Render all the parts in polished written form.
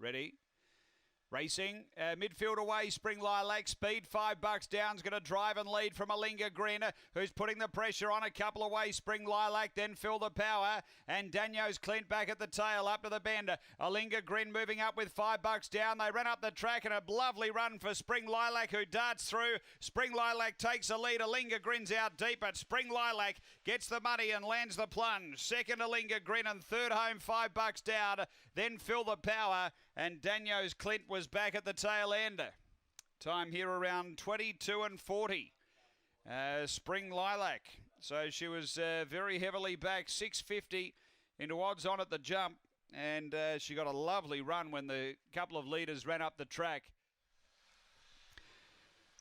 Ready. Racing, midfield away, Spring Lilac, speed $5 down, is going to drive and lead from Alinga Grin, who's putting the pressure on a couple away, Spring Lilac, then Fill the Power, and Daniel's Clint back at the tail, up to the bend. Alinga Grin moving up with $5 down, they run up the track, and a lovely run for Spring Lilac, who darts through. Spring Lilac takes the lead, Alinga Grin's out deep, but Spring Lilac gets the money and lands the plunge. Second Alinga Grin, and third home $5 down, then Fill the Power, and Daniel's Clint was back at the tail end. Time here around 22:40. Spring Lilac. So she was very heavily back, 650 into odds on at the jump. And she got a lovely run when the couple of leaders ran up the track.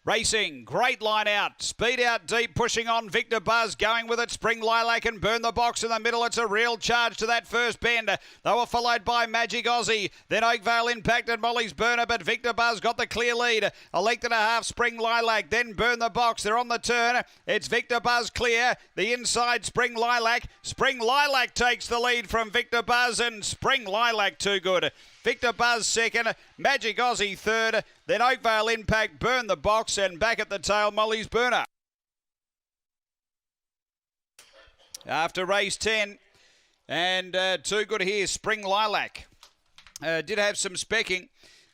Racing, great line out, speed out deep, pushing on Victor Buzz, going with it, Spring Lilac and Burn the Box in the middle. It's a real charge to that first bend. They were followed by Magic Aussie, then Oakvale Impact and Molly's Burner, but Victor Buzz got the clear lead. A length and a half, Spring Lilac, then Burn the Box. They're on the turn. It's Victor Buzz clear. The inside, Spring Lilac. Spring Lilac takes the lead from Victor Buzz, and Spring Lilac too good. Victor Buzz second, Magic Aussie third, then Oakvale Impact, Burn the Box, and back at the tail, Molly's Burner. After race 10, and too good here, Spring Lilac. Did have some specking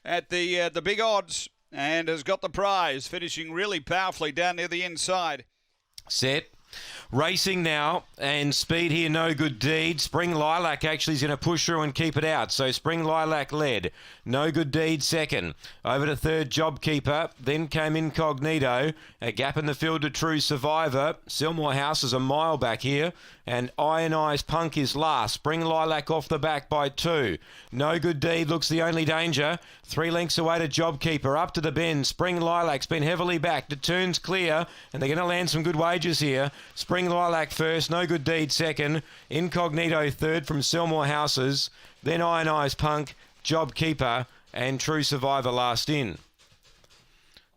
at the big odds, and has got the prize, finishing really powerfully down near the inside. Set. Racing now, and speed here, no good deed. Spring Lilac actually is going to push through and keep it out. So Spring Lilac led. No good deed second. Over to third, Jobkeeper. Then came Incognito. A gap in the field to True Survivor. Silmore House is a mile back here. And Ionized Punk is last. Spring Lilac off the back by 2. No good deed looks the only danger. 3 lengths away to Jobkeeper. Up to the bend. Spring Lilac's been heavily back. The turn's clear, and they're going to land some good wages here. Spring Lilac first. No good deed second. Incognito third from Silmore Houses. Then Ionized Punk, Jobkeeper, and True Survivor last in.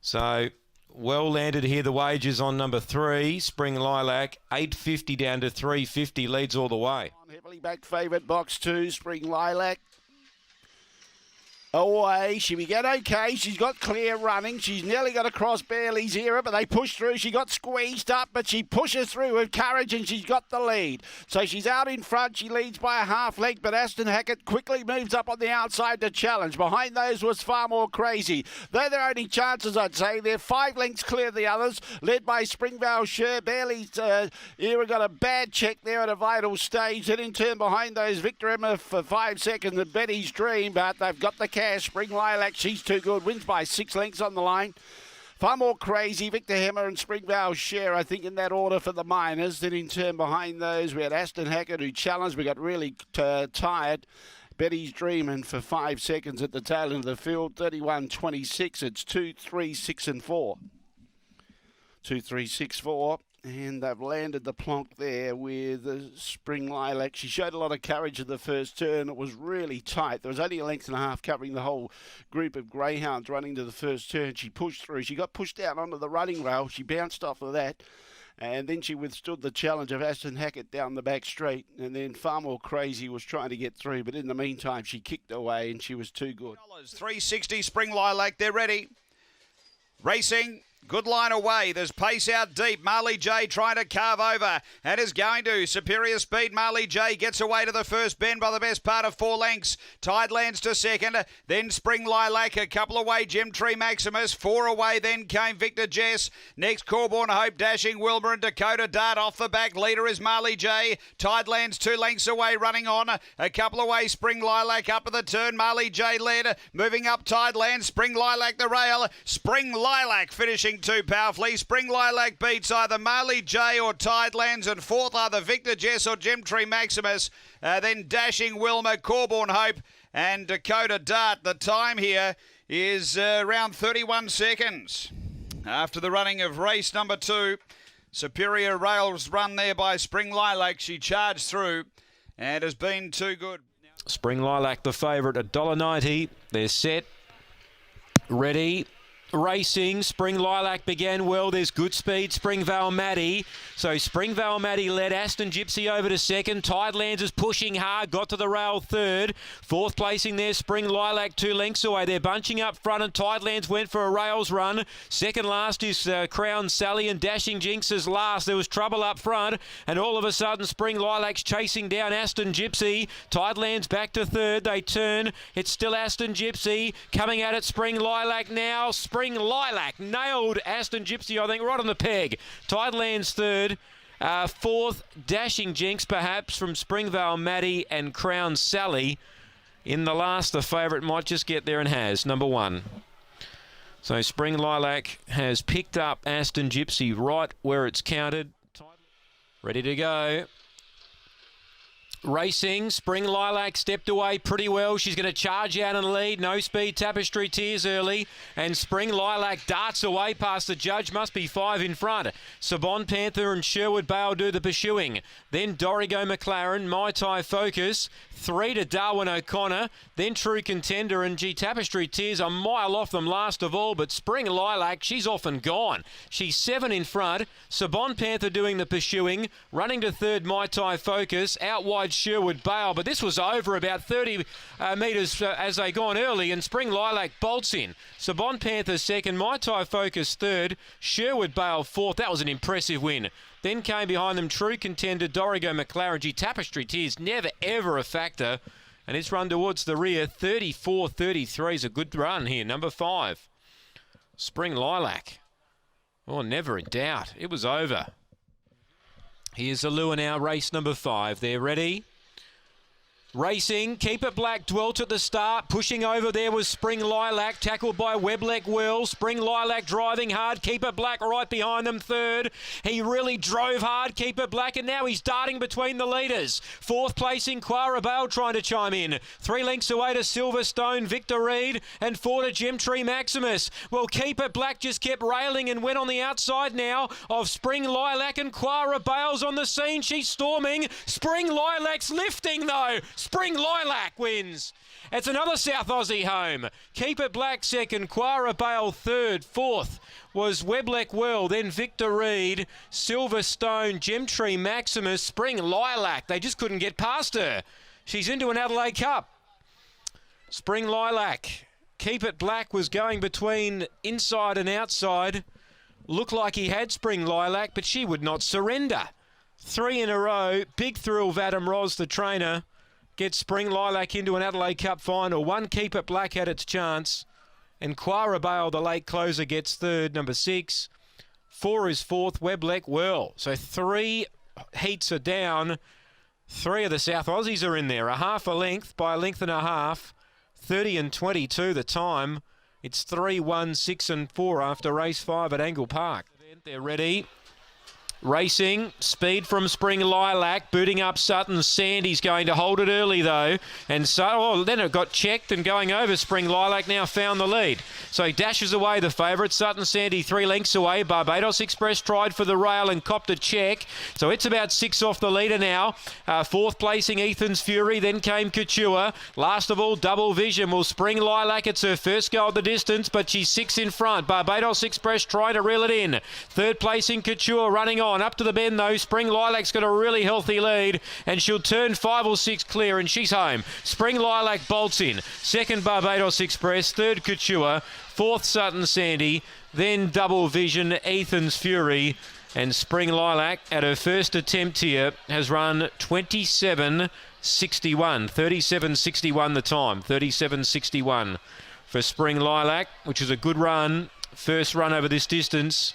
So well landed here, the wages on number 3, Spring Lilac, 850 down to 350, leads all the way. Heavily back favourite, box 2, Spring Lilac. Away, she began okay, she's got clear running, she's nearly got across Bailey's era, but they push through, she got squeezed up, but she pushes through with courage and she's got the lead. So she's out in front, she leads by a half length, but Aston Hackett quickly moves up on the outside to challenge. Behind those was Far More Crazy. They're their only chances, I'd say. They're 5 lengths clear of the others, led by Springvale Sher. Bailey's era got a bad check there at a vital stage. Then in turn behind those, Victor Emma for 5 seconds and Betty's Dream, but they've got the cash. Spring Lilac, she's too good, wins by 6 lengths on the line. Far More Crazy, Victor Hemmer and Springvale Share, I think, in that order for the minors. Then in turn behind those, we had Aston Hackett who challenged. We got really tired. Betty's Dream, and for 5 seconds at the tail end of the field, 31.26. It's 2, 3, 6 and 4. 2, 3, 6, 4. And they've landed the plonk there with Spring Lilac. She showed a lot of courage in the first turn. It was really tight. There was only a length and a half covering the whole group of greyhounds running to the first turn. She pushed through. She got pushed out onto the running rail. She bounced off of that. And then she withstood the challenge of Aston Hackett down the back straight. And then Far More Crazy was trying to get through. But in the meantime, she kicked away and she was too good. $360 Spring Lilac. They're ready. Racing. Good line away. There's pace out deep. Marley J trying to carve over and is going to. Superior speed. Marley J gets away to the first bend by the best part of 4 lengths. Tidelands to second. Then Spring Lilac. A couple away. Gem Tree Maximus. 4 away. Then came Victor Jess. Next Corborn Hope. Dashing Wilbur and Dakota Dart off the back. Leader is Marley J. Tidelands 2 lengths away. Running on. A couple away. Spring Lilac up at the turn. Marley J led. Moving up Tidelands. Spring Lilac the rail. Spring Lilac finishing too powerfully. Spring Lilac beats either Marley J or Tidelands, and fourth either Victor Jess or Gem Tree Maximus. Then Dashing Wilma, Corborn Hope, and Dakota Dart. The time here is around 31 seconds. After the running of race number 2, Superior Rails run there by Spring Lilac. She charged through and has been too good. Spring Lilac the favourite at $1.90. They're set, ready. Racing, Spring Lilac began well. There's good speed, Springvale Maddie. So Springvale Maddie led Aston Gypsy over to second. Tidelands is pushing hard, got to the rail third. Fourth placing there, Spring Lilac 2 lengths away. They're bunching up front and Tidelands went for a rails run. Second last is Crown Sally and Dashing Jinx is last. There was trouble up front and all of a sudden Spring Lilac's chasing down Aston Gypsy. Tidelands back to third. They turn. It's still Aston Gypsy coming at it. Spring Lilac now. Spring Lilac nailed Aston Gypsy, I think, right on the peg. Tidelands third. Fourth, Dashing Jinx, perhaps, from Springvale Maddie and Crown Sally. In the last, the favourite might just get there and has, number 1. So Spring Lilac has picked up Aston Gypsy right where it's counted. Ready to go. Racing, Spring Lilac stepped away pretty well. She's going to charge out and lead. No speed, Tapestry Tears early. And Spring Lilac darts away past the judge. Must be 5 in front. Sabon Panther and Sherwood Bale do the pursuing. Then Dorigo McLaren, Mai Tai Focus. 3 to Darwin O'Connor. Then True Contender and Tapestry Tears a mile off them last of all. But Spring Lilac, she's off and gone. She's 7 in front. Sabon Panther doing the pursuing. Running to third, Mai Tai Focus. Out wide, Sherwood Bale, but this was over about 30 metres as they gone early, and Spring Lilac bolts in. Sabon Panther second, Mai Tai Focus third, Sherwood Bale fourth. That was an impressive win. Then came behind them True Contender, Dorigo McLaren. Tapestry Tears never ever a factor, and it's run towards the rear. 34-33 is a good run here. Number 5, Spring Lilac. Oh, never in doubt. It was over. Here's the lure now, race number 5. They're ready. Racing, Keep It Black dwelt at the start. Pushing over there was Spring Lilac, tackled by Weblek Will. Spring Lilac driving hard. Keep It Black right behind them third. He really drove hard, Keep It Black, and now he's darting between the leaders. Fourth placing, Quara Bale trying to chime in. 3 lengths away to Silverstone, Victor Reed, and 4 to Gemtree Maximus. Well, Keep It Black just kept railing and went on the outside now of Spring Lilac, and Quara Bale's on the scene. She's storming. Spring Lilac's lifting though. Spring Lilac wins. It's another South Aussie home. Keep It Black second, Quara Bale third, fourth was Weblek Well, then Victor Reed, Silverstone, Gemtree Maximus, Spring Lilac. They just couldn't get past her. She's into an Adelaide Cup. Spring Lilac. Keep It Black was going between inside and outside. Looked like he had Spring Lilac, but she would not surrender. 3 in a row. Big thrill of Adam Ross, the trainer. Gets Spring Lilac into an Adelaide Cup final. 1, Keep It Black had its chance. And Quara Bale, the late closer, gets third, number 6. 4 is fourth, Weblek Well. So 3 heats are down. 3 of the South Aussies are in there. A half a length by a length and a half. 30 and 22 the time. It's 3, 1, 6 and 4 after race 5 at Angle Park. They're ready. Racing, speed from Spring Lilac, booting up Sutton. Sandy's going to hold it early though, and so then it got checked and going over. Spring Lilac now found the lead, so he dashes away the favourite. Sutton Sandy 3 lengths away. Barbados Express tried for the rail and copped a check, so it's about 6 off the leader now. Fourth placing Ethan's Fury, then came Couture. Last of all, Double Vision. Will Spring Lilac, it's her first go at the distance, but she's 6 in front. Barbados Express trying to reel it in. Third placing Couture running on. Up to the bend though, Spring Lilac's got a really healthy lead, and she'll turn 5 or 6 clear, and she's home. Spring Lilac bolts in. Second, Barbados Express. Third, Couture. Fourth, Sutton Sandy. Then Double Vision, Ethan's Fury. And Spring Lilac, at her first attempt here, has run 27.61. 37.61 the time. 37.61 for Spring Lilac, which is a good run. First run over this distance.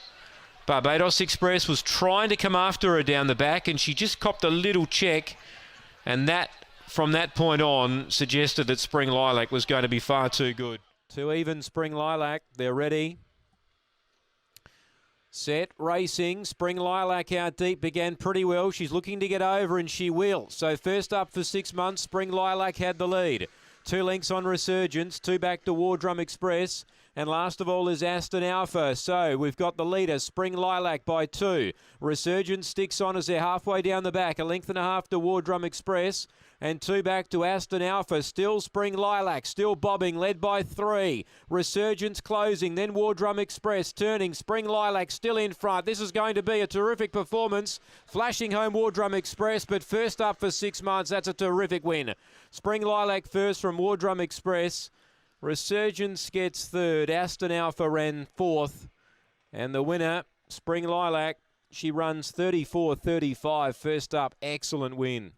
Barbados Express was trying to come after her down the back, and she just copped a little check, and that, from that point on, suggested that Spring Lilac was going to be far too good. 2 even, Spring Lilac. They're ready. Set, racing. Spring Lilac out deep, began pretty well. She's looking to get over, and she will. So first up for 6 months, Spring Lilac had the lead. 2 lengths on Resurgence, 2 back to Wardrum Express. And last of all is Aston Alpha. So we've got the leader, Spring Lilac, by 2. Resurgence sticks on as they're halfway down the back. A length and a half to Wardrum Express. and 2 back to Aston Alpha. Still Spring Lilac, still bobbing, led by 3. Resurgence closing, then War Drum Express turning. Spring Lilac still in front. This is going to be a terrific performance. Flashing home War Drum Express, but first up for 6 months. That's a terrific win. Spring Lilac first from War Drum Express. Resurgence gets third. Aston Alpha ran fourth. And the winner, Spring Lilac, she runs 34.35 first up. Excellent win.